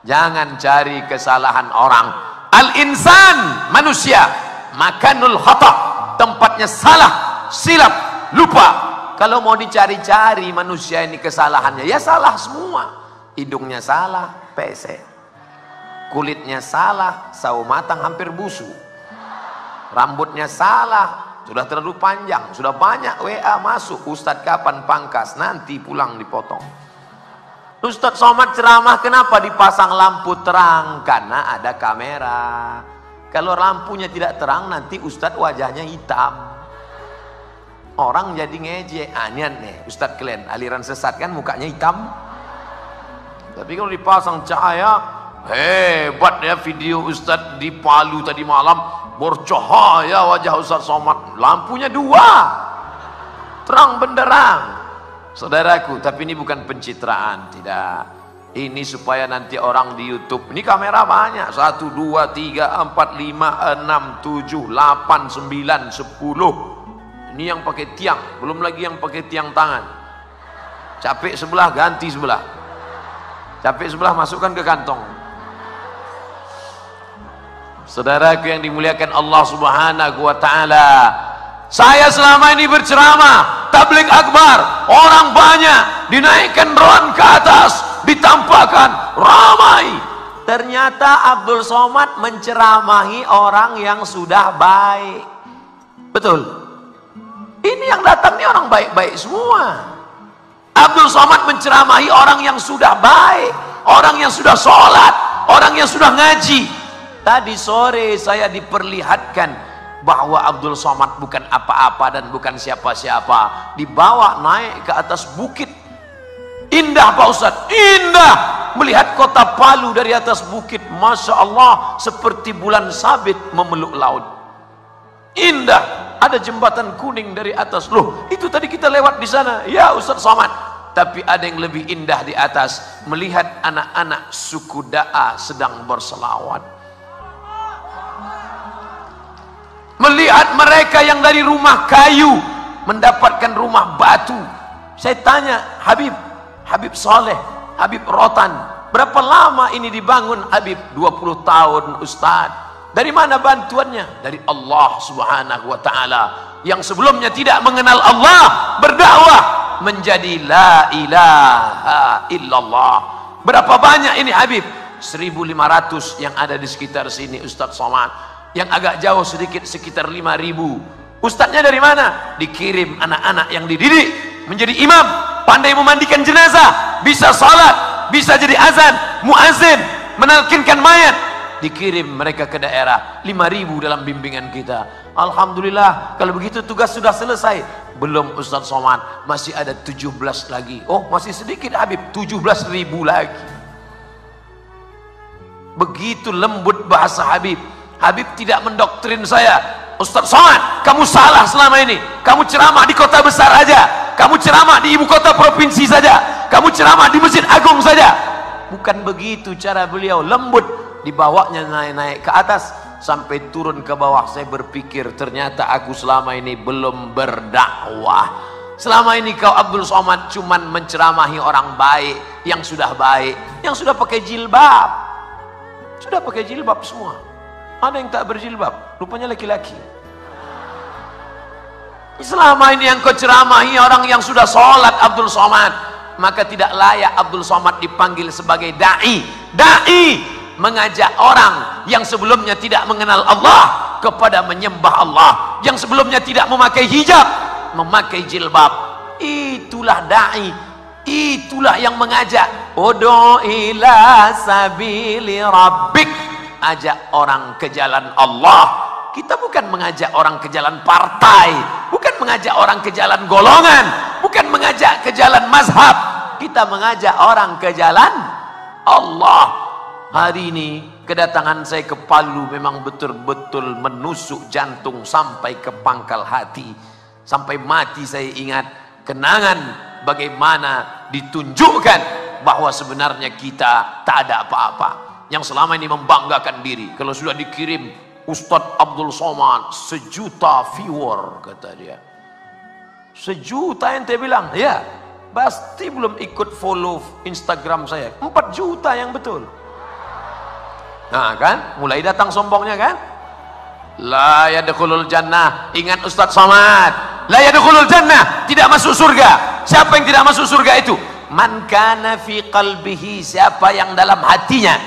Jangan cari kesalahan orang. Al-insan, manusia, makanul khata', tempatnya salah, silap, lupa. Kalau mau dicari-cari manusia ini kesalahannya, ya salah semua. Hidungnya salah, pesek. Kulitnya salah, sawo matang hampir busuk. Rambutnya salah, sudah terlalu panjang, sudah banyak WA masuk. Ustadz kapan pangkas? Nanti pulang dipotong. Ustadz Somad ceramah kenapa dipasang lampu terang? Karena ada kamera. Kalau lampunya tidak terang nanti Ustadz wajahnya hitam. Orang jadi ngejek. Anian nih Ustadz kalian aliran sesat kan mukanya hitam. Tapi kalau dipasang cahaya, hebat ya video Ustadz di Palu tadi malam, bercahaya wajah Ustadz Somad. Lampunya 2, terang benderang. Saudaraku, tapi ini bukan pencitraan, tidak. Ini supaya nanti orang di YouTube, ini kamera banyak, 1, 2, 3, 4, 5, 6, 7, 8, 9, 10. Ini yang pakai tiang, belum lagi yang pakai tiang tangan. Capek sebelah, ganti sebelah. Capek sebelah, masukkan ke kantong. Saudaraku yang dimuliakan Allah Subhanahu wa Ta'ala, saya selama ini berceramah, tabligh akbar, orang banyak, dinaikkan drone ke atas, ditampakkan, ramai. Ternyata Abdul Somad menceramahi orang yang sudah baik. Betul? Ini yang datang nih orang baik-baik semua. Abdul Somad menceramahi orang yang sudah baik, orang yang sudah sholat, orang yang sudah ngaji. Tadi sore saya diperlihatkan bahwa Abdul Somad bukan apa-apa dan bukan siapa-siapa. Dibawa naik ke atas bukit. Indah Pak Ustadz, indah melihat kota Palu dari atas bukit. Masya Allah, seperti bulan sabit memeluk laut. Indah, ada jembatan kuning dari atas. Loh, itu tadi kita lewat di sana. Ya Ustadz Somad. Tapi ada yang lebih indah di atas, melihat anak-anak suku Da'a sedang berselawat. Melihat mereka yang dari rumah kayu mendapatkan rumah batu. Saya tanya, Habib Soleh, Habib Rotan, berapa lama ini dibangun Habib? 20 tahun Ustaz. Dari mana bantuannya? Dari Allah Subhanahu wa Ta'ala. Yang sebelumnya tidak mengenal Allah, berdakwah menjadi la ilaha illallah. Berapa banyak ini Habib? 1.500 yang ada di sekitar sini Ustaz Somad. Yang agak jauh sedikit sekitar 5.000. Ustadznya dari mana? Dikirim anak-anak yang dididik menjadi imam, pandai memandikan jenazah, bisa salat, bisa jadi azan, muazin, menalkinkan mayat. Dikirim mereka ke daerah, 5.000 dalam bimbingan kita. Alhamdulillah, kalau begitu tugas sudah selesai. Belum Ustaz Somad, masih ada 17 lagi. Oh, masih sedikit Habib, 17.000 lagi. Begitu lembut bahasa Habib. Habib tidak mendoktrin saya. Ustaz Somad, kamu salah selama ini. Kamu ceramah di kota besar aja. Kamu ceramah di ibu kota provinsi saja. Kamu ceramah di Masjid Agung saja. Bukan begitu cara beliau. Lembut, dibawanya naik-naik ke atas sampai turun ke bawah. Saya berpikir ternyata aku selama ini belum berdakwah. Selama ini kau Abdul Somad cuman menceramahi orang baik, yang sudah baik, yang sudah pakai jilbab. Sudah pakai jilbab semua. Ada yang tak berjilbab, rupanya laki-laki. Selama ini yang kau ceramahi orang yang sudah sholat Abdul Somad, maka tidak layak Abdul Somad dipanggil sebagai da'i. Da'i mengajak orang yang sebelumnya tidak mengenal Allah kepada menyembah Allah, yang sebelumnya tidak memakai hijab memakai jilbab. Itulah da'i, itulah yang mengajak. Ud'u ila sabili rabbik, ajak orang ke jalan Allah. Kita bukan mengajak orang ke jalan partai, bukan mengajak orang ke jalan golongan, bukan mengajak ke jalan mazhab. Kita mengajak orang ke jalan Allah. Hari ini kedatangan saya ke Palu memang betul-betul menusuk jantung sampai ke pangkal hati. Sampai mati saya ingat kenangan bagaimana ditunjukkan bahwa sebenarnya kita tak ada apa-apa. Yang selama ini membanggakan diri, kalau sudah dikirim Ustadz Abdul Somad 1 juta viewer, kata dia. 1 juta ente bilang? Ya, pasti belum ikut follow Instagram saya. 4 juta yang betul. Nah kan, mulai datang sombongnya kan. La yadkhulul jannah, ingat Ustaz Somad, la yadkhulul jannah, tidak masuk surga. Siapa yang tidak masuk surga itu? Man kana fi qalbihi, siapa yang dalam hatinya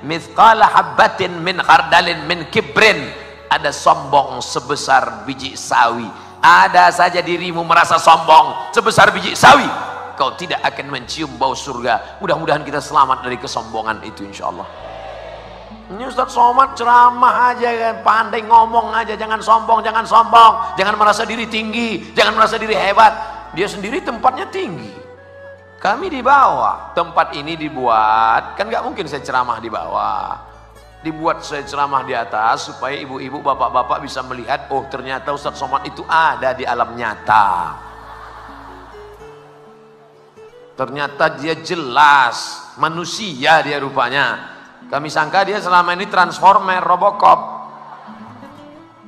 mithqala habbatin min khardalin min kibrin, ada sombong sebesar biji sawi. Ada saja dirimu merasa sombong sebesar biji sawi, kau tidak akan mencium bau surga. Mudah-mudahan kita selamat dari kesombongan itu insyaallah. Ini Ustaz Somad ceramah aja kan, pandai ngomong aja, jangan sombong, jangan sombong, jangan merasa diri tinggi, jangan merasa diri hebat. Dia sendiri tempatnya tinggi, kami di bawah. Tempat ini dibuat, kan nggak mungkin saya ceramah di bawah, dibuat saya ceramah di atas supaya ibu-ibu, bapak-bapak bisa melihat, oh ternyata Ustaz Somad itu ada di alam nyata. Ternyata dia jelas manusia, dia rupanya. Kami sangka dia selama ini transformer, Robocop.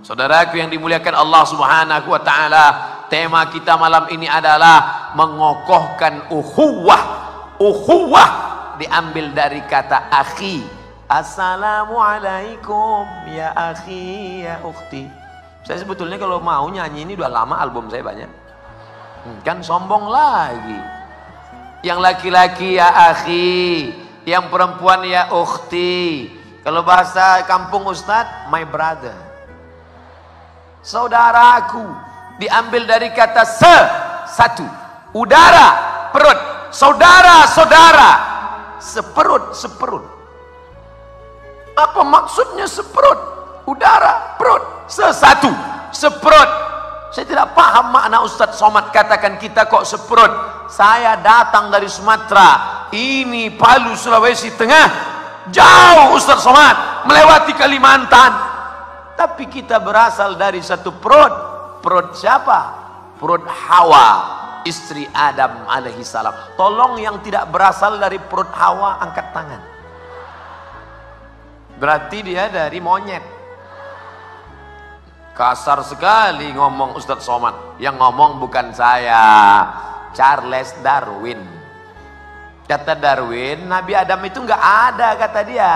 Saudaraku yang dimuliakan Allah Subhanahu wa taala, tema kita malam ini adalah mengokohkan ukhuwah. Ukhuwah diambil dari kata akhi. Assalamualaikum ya akhi ya ukhti. Saya sebetulnya kalau mau nyanyi ini udah lama, album saya banyak. Kan sombong lagi. Yang laki-laki ya akhi, yang perempuan ya ukhti. Kalau bahasa kampung Ustadz, my brother, saudaraku. Diambil dari kata satu, udara, perut, saudara, saudara, seperut, seperut. Apa maksudnya seperut? Udara, perut, sesatu, seperut. Saya tidak paham makna Ustadz Somad katakan kita kok seperut. Saya datang dari Sumatera, ini Palu, Sulawesi Tengah, jauh Ustadz Somad, melewati Kalimantan, tapi kita berasal dari satu perut. Perut siapa? Perut Hawa, istri Adam alaihi salam. Tolong yang tidak berasal dari perut Hawa angkat tangan. Berarti dia dari monyet. Kasar sekali ngomong Ustadz Somad. Yang ngomong bukan saya, Charles Darwin. Kata Darwin, Nabi Adam itu nggak ada, kata dia.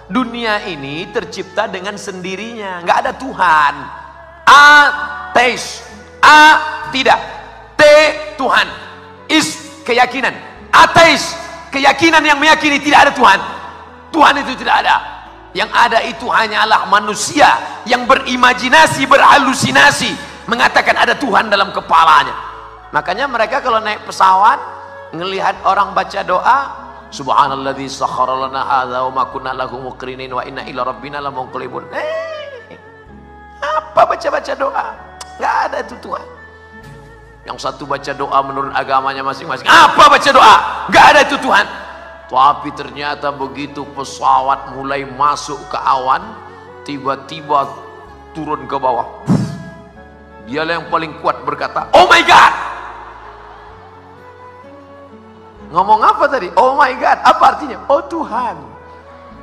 Dunia ini tercipta dengan sendirinya, nggak ada Tuhan. Ateis, A tidak, T Tuhan, is keyakinan. Ateis, keyakinan yang meyakini tidak ada Tuhan. Tuhan itu tidak ada. Yang ada itu hanyalah manusia yang berimajinasi, berhalusinasi, mengatakan ada Tuhan dalam kepalanya. Makanya mereka kalau naik pesawat, ngelihat orang baca doa, subhanalladzi sakhkhara lana hadza wa ma kunna lahu muqrinin wa inna ila rabbina lamunqalibun. Apa baca-baca doa? Nggak ada itu Tuhan. Yang satu baca doa menurut agamanya masing-masing. Apa baca doa? Nggak ada itu Tuhan. Tapi ternyata begitu pesawat mulai masuk ke awan, tiba-tiba turun ke bawah. Dialah yang paling kuat berkata, oh my God. Ngomong apa tadi? Oh my God. Apa artinya? Oh Tuhan.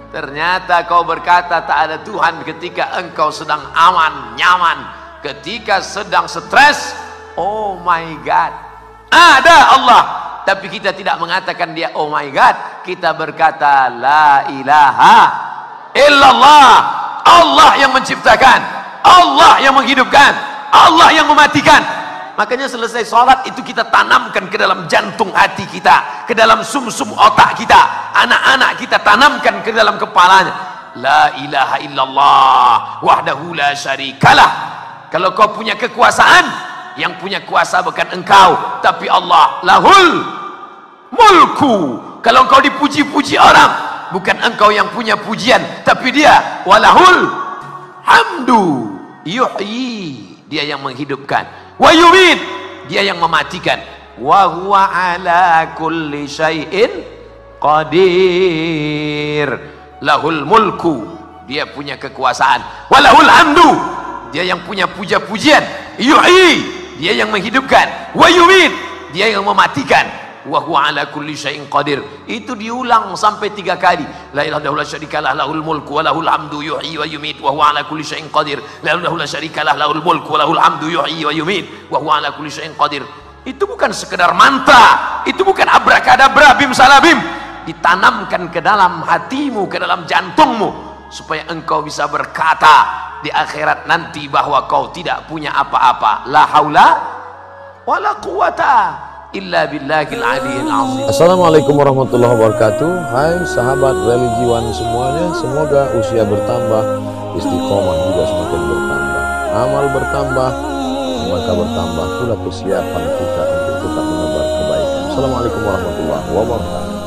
Ternyata kau berkata tak ada Tuhan ketika engkau sedang aman, nyaman. Ketika sedang stres, oh my God, ada Allah. Tapi kita tidak mengatakan dia oh my God. Kita berkata la ilaha illallah. Allah yang menciptakan, Allah yang menghidupkan, Allah yang mematikan. Makanya selesai sholat itu kita tanamkan ke dalam jantung hati kita, ke dalam sumsum otak kita. Anak-anak kita tanamkan ke dalam kepalanya. La ilaha illallah wahdahu la syarikalah. Kalau kau punya kekuasaan, yang punya kuasa bukan engkau, tapi Allah. Lahul mulku. Kalau engkau dipuji-puji orang, bukan engkau yang punya pujian, tapi dia. Walahul hamdu. Yuhyi, dia yang menghidupkan. Wa yumit, dia yang mematikan. Wa huwa ala kulli syai'in qadir. Lahul mulku, dia punya kekuasaan. Walahul hamdu, dia yang punya puja-pujian. Yuhyi, dia yang menghidupkan. Wa yumit, dia yang mematikan. Wa huwa ala kulli syai'in qadir. Itu diulang sampai 3 kali. La ilaha illallah syarikalah lahul mulku wa lahul hamdu yuhyi wa yumit wa huwa ala kulli syai'in qadir. La ilaha illallah syarikalah lahul mulku wa lahul hamdu yuhyi wa yumit wa huwa ala kulli syai'in qadir. Itu bukan sekedar mantra, itu bukan abrakadabra bim salabim. ditanamkan ke dalam hatimu, ke dalam jantungmu, supaya engkau bisa berkata di akhirat nanti bahwa kau tidak punya apa-apa. La haula wala quwata illa billahil aliyil azim. Assalamualaikum warahmatullahi wabarakatuh. Hai sahabat religiwan semuanya, semoga usia bertambah, istiqomah juga semakin bertambah, amal bertambah, maka bertambah pula kesiapan kita untuk tetap menebar kebaikan. Assalamualaikum warahmatullahi wabarakatuh.